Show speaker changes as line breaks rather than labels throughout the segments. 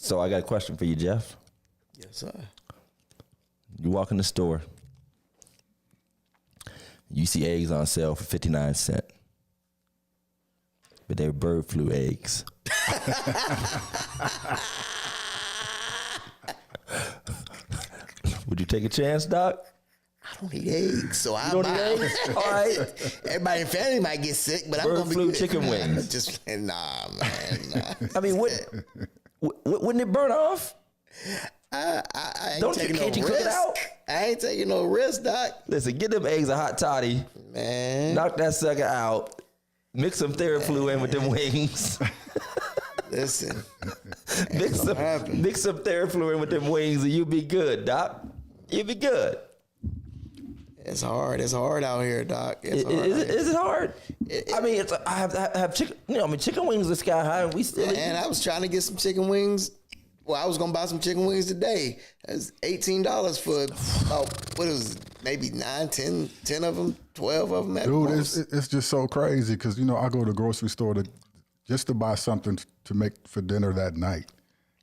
So I got a question for you, Jeff.
Yes, sir.
You walk in the store. You see eggs on sale for 59 cents. But they're bird flu eggs. Would you take a chance, Doc?
I don't eat eggs, so I
don't
buy
eat eggs? All right.
Everybody in the family might get sick, but
Bird
I'm gonna
flu
be
chicken wings.
Just nah, man. Nah.
I mean, wouldn't it burn off?
I ain't
Don't you,
taking
can't
no
you cook it
risk.
out?
I ain't taking no risk, Doc.
Listen, get them eggs a hot toddy.
Man,
Knock that sucker out. Mix some Theraflu in with them wings.
listen.
mix some Theraflu in with them wings and you'll be good, Doc. You'll be good.
It's hard. It's hard out here, Doc. It's hard.
Is it hard? I mean, I have chicken. Chicken wings are sky high, and we still.
And I was trying to get some chicken wings. Well, I was gonna buy some chicken wings today. It's $18 for about, what is it, maybe 9, 10 of them, 12 of them.
Dude, it's just so crazy because I go to the grocery store just to buy something to make for dinner that night.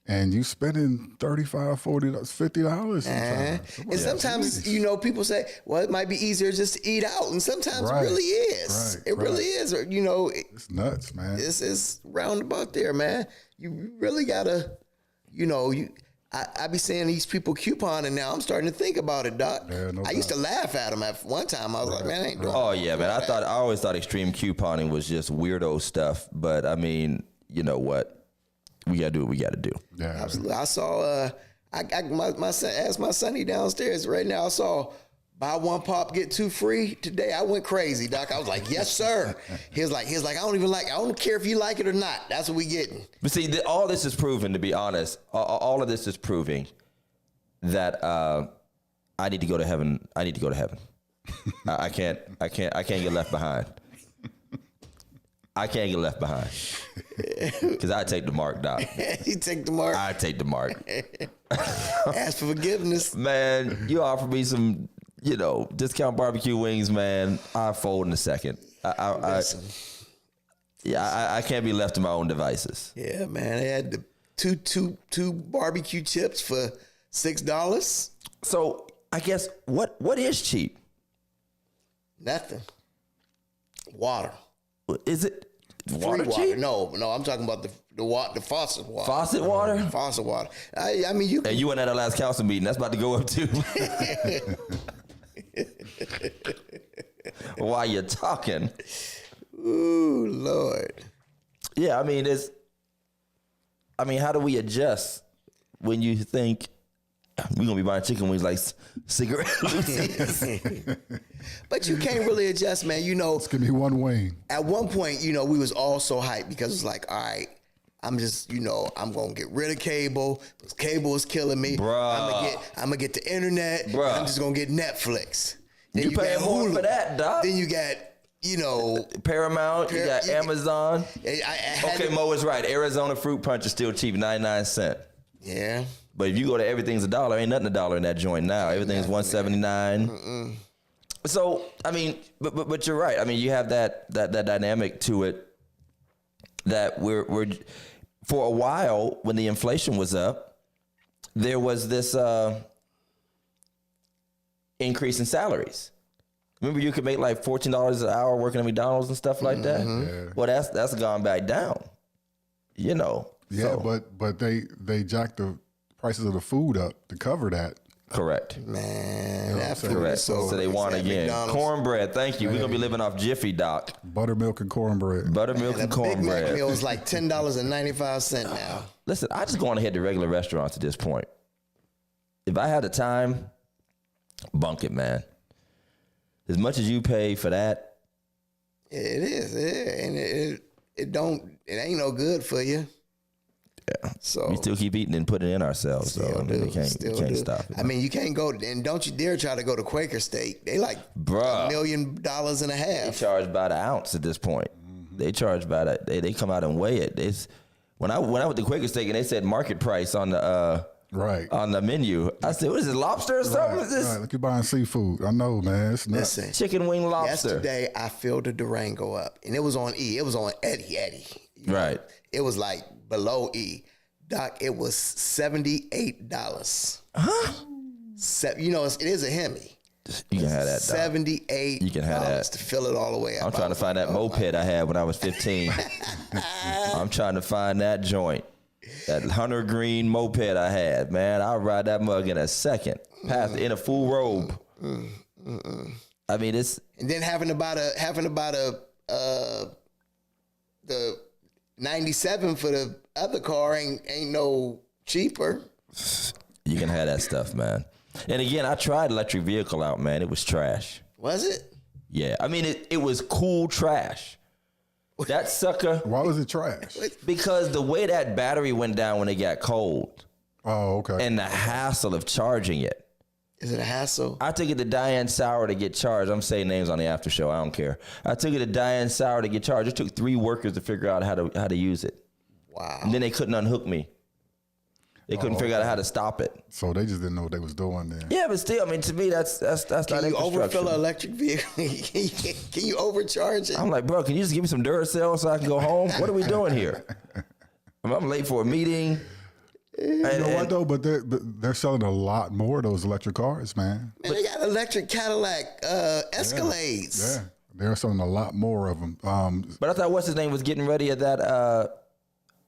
And you spending $35, $40, $50 sometimes.
And sometimes, people say, well, it might be easier just to eat out. And sometimes it really is. It really is. Or,
it's nuts, man.
It's roundabout there, man. You really got to, I be seeing these people couponing now. I'm starting to think about it, Doc.
Yeah,
I used to laugh at them at one time. I was like, man, I ain't doing
Oh, yeah, man. I always thought extreme couponing was just weirdo stuff. But, I mean, you know what? We gotta do what we gotta do.
Yeah, absolutely. I saw. My son asked my sonny downstairs right now. I saw buy one pop get two free today. I went crazy, Doc. I was like, yes, sir. He was like, I don't care if you like it or not. That's what we getting.
But see, all this is proven. To be honest, all of this is proving that I need to go to heaven. I need to go to heaven. I can't get left behind. I can't get left behind because I take the mark, Doc.
You take the mark.
I take the mark.
Ask for forgiveness,
man. You offer me some, discount barbecue wings, man. I fold in a second. I can't be left to my own devices.
Yeah, man. They had the two barbecue chips for $6.
So I guess what is cheap?
Nothing. Water.
Is it water
free water?
cheap?
No, I'm talking about the faucet water.
Faucet water?
Faucet water. I mean, you.
And you went at our last council meeting. That's about to go up too. While you're talking.
Ooh, Lord.
Yeah, I mean, how do we adjust when you think we're going to be buying chicken wings like cigarette Lucy's?
But you can't really adjust, man.
It's going to be one wing.
At one point, we was all so hyped because it's like, all right, I'm just, I'm going to get rid of cable. Because cable is killing me.
Bruh.
I'm going to get the internet.
Bruh.
I'm just going to get Netflix. Then
you pay more for that, Doc.
Then you got,
Paramount, you got Amazon. Okay, Mo is right. Arizona fruit punch is still cheap, 99 cents.
Yeah.
But if you go to everything's $1, ain't nothing $1 in that joint now. Everything's $1.79. So, I mean, but you're right. I mean, you have that dynamic to it that we're for a while when the inflation was up, there was this increase in salaries. Remember, you could make like $14 an hour working at McDonald's and stuff like that.
Yeah.
Well, that's gone back down.
Yeah,
so.
but they jacked the prices of the food up to cover that.
Correct.
Man, that food
correct.
is so
they want again.
McDonald's.
Cornbread. Thank you. We're gonna be living off Jiffy, Doc.
Buttermilk and cornbread.
Buttermilk and
Big Mac
cornbread.
meal is like $10.95 now.
Listen, I just go on ahead to regular restaurants at this point. If I had the time, bunk it, man. As much as you pay for that.
It is, and it ain't no good for you.
Yeah.
So
we still keep eating and putting it in ourselves. So we can't stop it.
I mean, you can't go, and don't you dare try to go to Quaker Steak. They like
$1.5 million.
They
charge by the ounce at this point. Mm-hmm. They charge by that. They come out and weigh it. When I went to Quaker Steak and they said market price on the on the menu, I said, "What is it, lobster or something?" Is this?
Right. Look, you're buying seafood. I know, man. It's nuts.
Listen,
chicken wing lobster.
Yesterday, I filled a Durango up, and it was on E. It was on Eddie.
Right.
It was like below E. Doc, it was $78. Huh? You know, it is a Hemi.
You can have that, Doc.
$78.
You can have that.
To fill it all the way up.
I'm trying to find that moped I had when I was 15. I'm trying to find that joint. That hunter green moped I had, man. I'll ride that mug in a second. In a full robe. I mean, it's...
And then having about the 97 for the other car ain't no cheaper.
You can have that stuff, man. And again, I tried electric vehicle out, man. It was trash.
Was it?
Yeah. I mean, it was cool trash. That sucker.
Why was it trash?
Because the way that battery went down when it got cold.
Oh, okay.
And the hassle of charging it.
Is it a hassle?
I took it to Diane Sauer to get charged. I'm saying names on the after show. I don't care. I took it to Diane Sauer to get charged. It took 3 workers to figure out how to use it.
Wow.
And then they couldn't unhook me. They couldn't figure out how to stop it.
So they just didn't know what they was doing then.
Yeah, but still, I mean, to me, that's not
Can you
infrastructure.
overfill an electric vehicle? Can you overcharge it?
I'm like, bro, can you just give me some Duracell so I can go home? What are we doing here? I'm late for a meeting.
You know what though? But they're selling a lot more of those electric cars, man.
Man, they got electric Cadillac Escalades.
Yeah, they're selling a lot more of them.
But I thought what's his name was getting ready at that.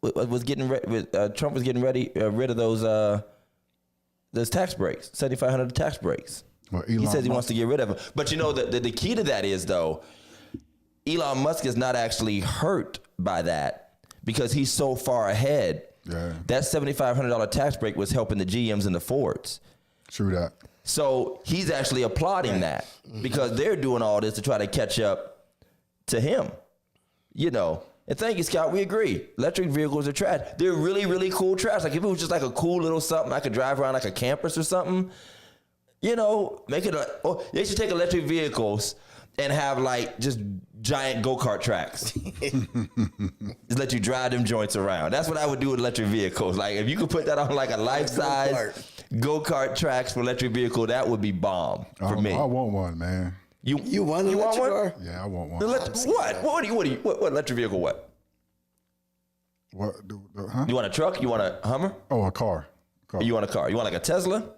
Trump was getting rid of those tax breaks, 7,500 tax breaks.
Well,
He says he wants to get rid of them. But you know, the key to that is though, Elon Musk is not actually hurt by that because he's so far ahead.
Yeah.
That $7,500 tax break was helping the GMs and the Fords.
True that.
So he's actually applauding that because they're doing all this to try to catch up to him. You know, and thank you, Scott. We agree. Electric vehicles are trash. They're really, really cool trash. Like if it was just like a cool little something I could drive around like a campus or something, you know, make it they should take electric vehicles and have like just giant go-kart tracks. Just let you drive them joints around. That's what I would do with electric vehicles. Like if you could put that on like a life-size go-kart tracks for electric vehicle, that would be bomb for me.
I want one, man.
You want an electric car?
Yeah, I want one.
What electric vehicle? What?
What? Huh?
You want a truck? You want a Hummer?
Oh, a car.
You want a car? You want like a Tesla?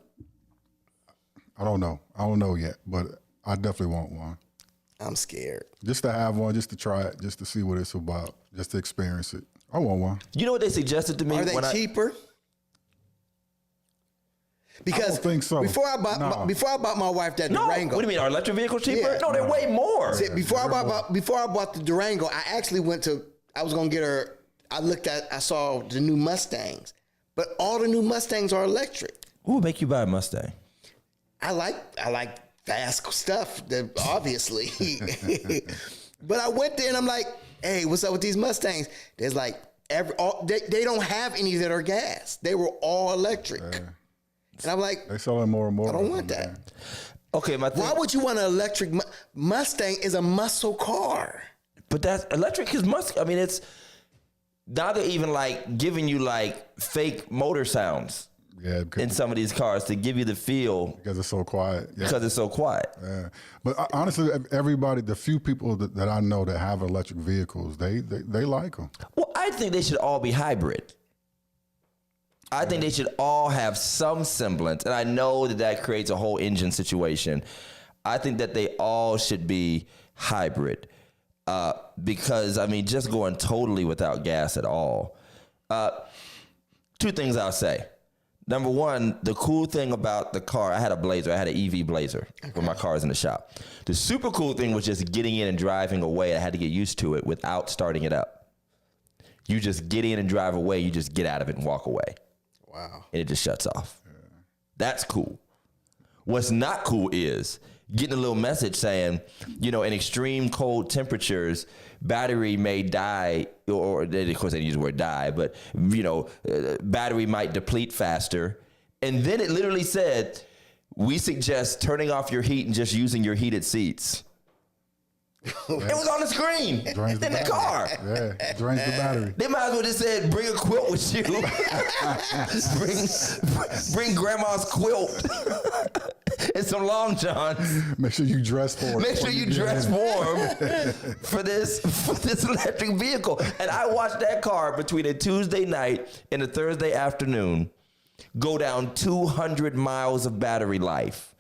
I don't know. I don't know yet, but I definitely want one.
I'm scared.
Just to have one, just to try it, just to see what it's about, just to experience it. I want one.
You know what they suggested to me?
Are they cheaper? Because
I don't think so.
Before I bought my wife that Durango.
What do you mean? Are electric vehicles cheaper?
Yeah.
No, they're way more.
See, before I bought the Durango, I actually I was gonna get her. I saw the new Mustangs, but all the new Mustangs are electric.
What would make you buy a Mustang?
I like fast stuff, obviously. But I went there and I'm like, hey, what's up with these Mustangs? There's like they don't have any that are gas. They were all electric. And I'm like,
they selling more and more.
I don't want that. Man.
Okay,
why would you want an electric Mustang? Is a muscle car.
But that's electric is muscle. I mean, it's now they're even like giving you like fake motor sounds.
Yeah,
in some of these cars to give you the feel
because it's so quiet. Yeah.
Because it's so quiet.
Yeah, but honestly, everybody, the few people that I know that have electric vehicles, they like them.
Well, I think they should all be hybrid. I think they should all have some semblance, and I know that creates a whole engine situation. I think that they all should be hybrid because I mean, just going totally without gas at all. 2 things I'll say. Number one, the cool thing about the car, I had a Blazer. I had an EV Blazer when my car was in the shop. The super cool thing was just getting in and driving away. I had to get used to it without starting it up. You just get in and drive away. You just get out of it and walk away.
Wow. And
it just shuts off. Yeah. That's cool. What's not cool is getting a little message saying, you know, in extreme cold temperatures, battery may die, or of course they use the word die, but, you know, battery might deplete faster. And then it literally said, we suggest turning off your heat and just using your heated seats. It was on the screen in the car.
Yeah, it drains the battery.
They might as well just said, bring a quilt with you. bring grandma's quilt. and some long johns.
Make sure you dress for it.
Make sure you dress warm for this electric vehicle. And I watched that car between a Tuesday night and a Thursday afternoon go down 200 miles of battery life.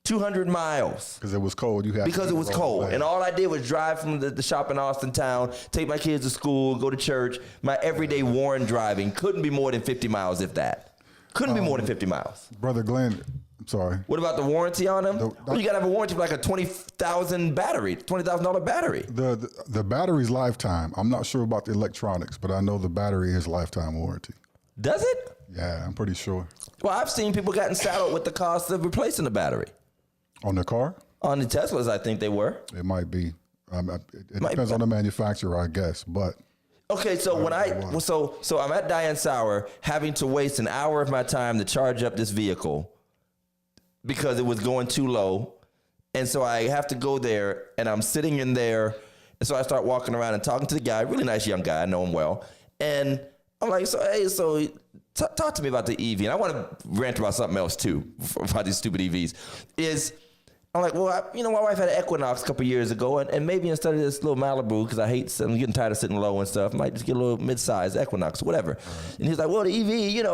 200 miles.
Because it was cold.
Because it was cold. And all I did was drive from the shop in Austin town, take my kids to school, go to church. My everyday Warren driving couldn't be more than 50 miles, if that. Couldn't be more than 50 miles.
Brother Glenn, I'm sorry.
What about the warranty on them? Well, you got to have a warranty for like a $20,000 battery, $20,000 battery.
The battery's lifetime. I'm not sure about the electronics, but I know the battery is lifetime warranty.
Does it?
Yeah, I'm pretty sure.
Well, I've seen people gotten saddled with the cost of replacing the battery.
On the car?
On the Teslas, I think they were.
It might be. It depends on the manufacturer, I guess. But
okay, so so I'm at Diane Sauer having to waste an hour of my time to charge up this vehicle because it was going too low, and so I have to go there, and I'm sitting in there, and so I start walking around and talking to the guy, really nice young guy, I know him well, and I'm like, talk to me about the EV, and I want to rant about something else too about these stupid EVs. I'm like, well, my wife had an Equinox a couple years ago, and maybe instead of this little Malibu, because I'm getting tired of sitting low and stuff, I might just get a little mid-size Equinox, whatever. Right. And he's like, well, the EV,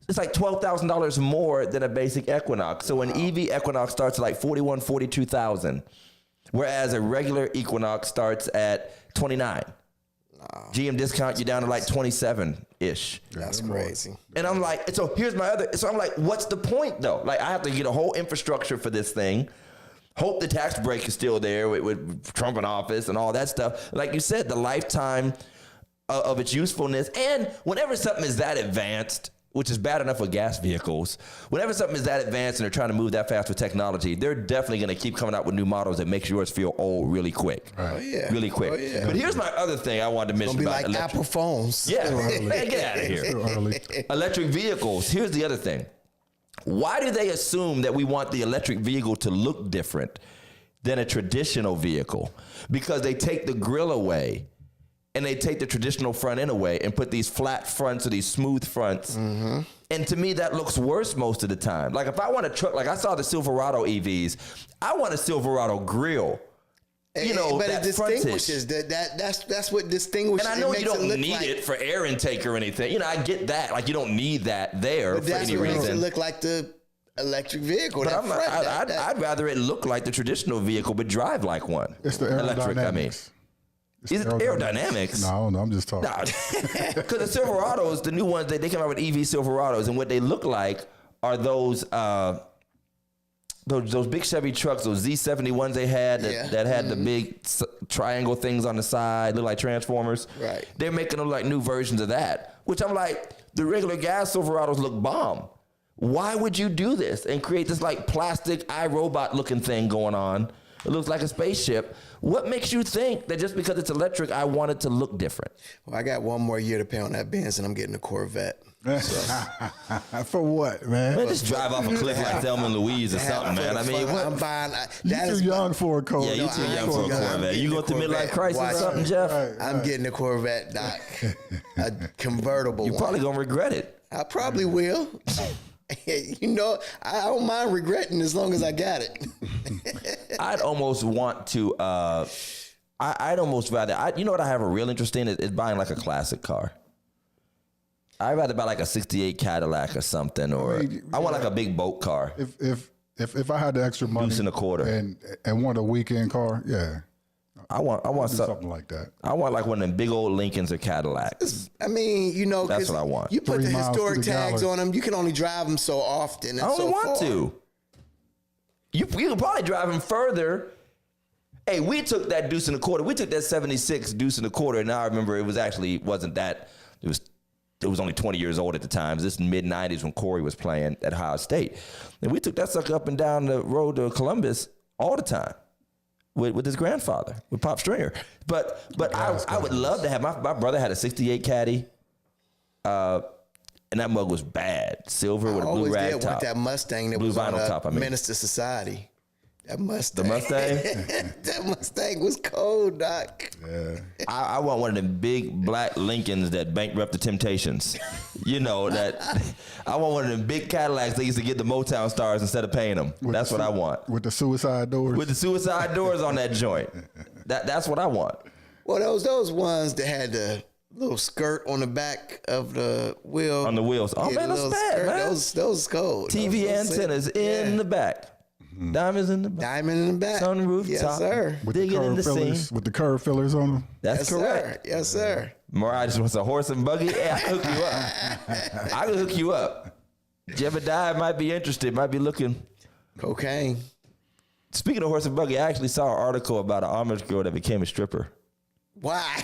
it's like $12,000 more than a basic Equinox. So an EV Equinox starts at like $41,000, $42,000, whereas a regular Equinox starts at $29,000. GM discount you down to like 27-ish.
That's crazy.
And I'm like, so I'm like, what's the point though? Like I have to get a whole infrastructure for this thing. Hope the tax break is still there with Trump in office and all that stuff. Like you said, the lifetime of its usefulness. And whenever something is that advanced, which is bad enough with gas vehicles, whenever something is that advanced and they're trying to move that fast with technology, they're definitely going to keep coming out with new models that makes yours feel old really quick.
Right.
Oh, yeah.
Really quick.
Oh, yeah.
But here's my other thing I wanted to mention
It's
about
gonna be like Apple phones.
Yeah, man, get out of here.
Too early.
Electric vehicles. Here's the other thing. Why do they assume that we want the electric vehicle to look different than a traditional vehicle? Because they take the grill away and they take the traditional front end away and put these flat fronts or these smooth fronts. Mm-hmm. And to me, that looks worse most of the time. Like if I want a truck, like I saw the Silverado EVs, I want a Silverado grill.
But
that
it distinguishes that's what distinguishes.
And I know you don't need it for air intake or anything. I get that. Like you don't need that there for any reason. That's what makes
it look like the electric vehicle.
But I'd rather it look like the traditional vehicle, but drive like one.
It's the aerodynamics.
Is it aerodynamics?
No, I'm just talking.
Because the Silverados, the new ones, they came out with EV Silverados, and what they look like are those big Chevy trucks, those Z71s they had that had the big triangle things on the side, look like Transformers.
Right.
They're making them like new versions of that, which I'm like, the regular gas Silverados look bomb. Why would you do this and create this like plastic iRobot looking thing going on? It looks like a spaceship. What makes you think that just because it's electric, I want it to look different?
Well, I got one more year to pay on that Benz, and I'm getting a Corvette.
For what, man?
Man, just drive off a cliff like Thelma and Louise or something, man. I mean,
I'm buying.
You're too young for a Corvette.
Yeah, you too young for a Corvette. You go through midlife crisis or something, Jeff?
I'm getting a Corvette, Doc. A convertible.
You're probably gonna regret it.
I probably will. I don't mind regretting as long as I got it.
I'd almost want to. I'd almost rather. You know what I have a real interest in is buying like a classic car. I'd rather buy like a '68 Cadillac or something, or I want like a big boat car.
If I had the extra money,
Deuce and a quarter,
and want a weekend car, yeah.
I want
something like that.
I want like one of them big old Lincolns or Cadillacs.
I mean,
that's what I want.
You put the historic tags on them. You can only drive them so often. And
I don't want to. You can probably drive them further. Hey, we took that Deuce and a quarter. We took that '76 Deuce and a quarter, and I remember it wasn't that. It was only 20 years old at the time. This mid '90s when Corey was playing at Ohio State, and we took that sucker up and down the road to Columbus all the time. With his grandfather, with Pop Stringer. But I would love to have, my brother had a '68 Caddy, and that mug was bad. Silver with a blue rag top.
Want that Mustang that
blue
was
vinyl
on
top, I mean.
Menace to Society. That Mustang.
The Mustang?
That Mustang was cold, Doc.
Yeah.
I want one of them big black Lincolns that bankrupt the Temptations. You know, that I want one of them big Cadillacs they used to get the Motown stars instead of paying them. That's what I want.
With the suicide doors?
With the suicide doors on that joint. That's what I want.
Well, those ones that had the little skirt on the back of the wheel.
On the wheels. Oh, man, that's bad,
skirt,
man.
Those cold.
TV antennas in the back. Diamonds in the back.
Diamond in the back.
Sunroof
yes,
top.
sir.
With
Digging in the
fillers,
scene.
with the curve fillers on them?
That's
Yes,
correct.
sir. Yes, sir.
Mariah just wants a horse and buggy. Yeah, I can hook you up. I can hook you up. Jebediah might be interested, might be looking.
Cocaine.
Speaking of horse and buggy, I actually saw an article about an Amish girl that became a stripper.
Why?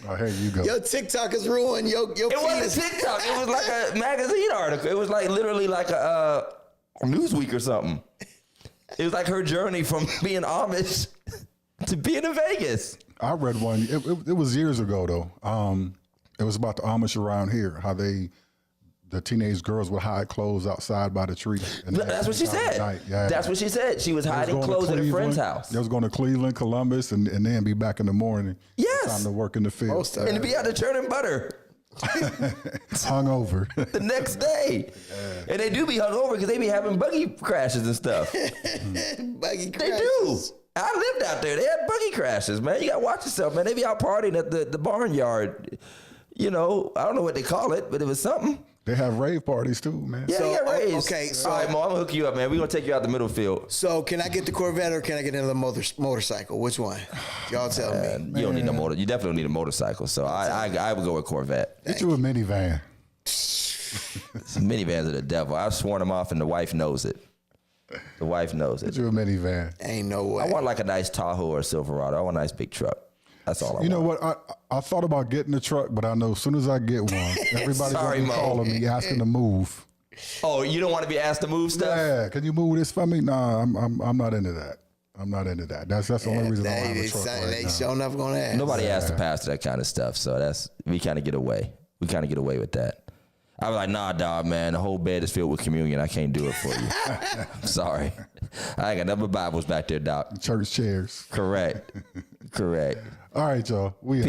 Oh, here you go.
Your TikTok is ruined. Your
It wasn't TikTok. It was like a magazine article. It was like literally like a Newsweek or something. It was like her journey from being Amish to being in Vegas.
I read one. It was years ago though. It was about the Amish around here. How the teenage girls would hide clothes outside by the tree.
That's what she said.
Yeah.
That's what she said. She was hiding clothes at her friend's house.
They was going to Cleveland, Columbus, and then be back in the morning.
Yes.
Time to work in the field.
Most of
And to be out there churning butter
Hungover.
the next day. And they do be hungover because they be having buggy crashes and stuff.
Buggy
They
crashes.
do. I lived out there. They had buggy crashes, man. You got to watch yourself, man. They be out partying at the barnyard. You know, I don't know what they call it, but it was something.
They have rave parties too, man.
Yeah,
So,
they got raised.
okay, so-
all right, Mo, I'm going to hook you up, man. We're going to take you out the middle field.
So can I get the Corvette or can I get another motorcycle? Which one? Y'all tell me.
You don't need no motor. You definitely don't need a motorcycle. So I would go with Corvette.
Get you a minivan.
Minivans are the devil. I've sworn them off, and the wife knows it. The wife knows
Get
it.
you a minivan.
Ain't no way.
I want like a nice Tahoe or a Silverado. I want a nice big truck. That's all I want.
You know what? I thought about getting a truck, but I know as soon as I get one, everybody's
Sorry,
gonna be
Mo.
calling me asking to move.
Oh, you don't want to be asked to move stuff?
Yeah, can you move this for me? Nah, I'm not into that. I'm not into that. That's the only reason I don't have a truck right
They
now.
sure enough gonna ask.
Nobody asked to pass that kind of stuff. So we kind of get away. We kind of get away with that. I was like, nah, dog, man. The whole bed is filled with communion. I can't do it for you. I'm sorry. I ain't got nothing but Bibles back there, doc.
Church chairs.
Correct. Correct.
All right, y'all. We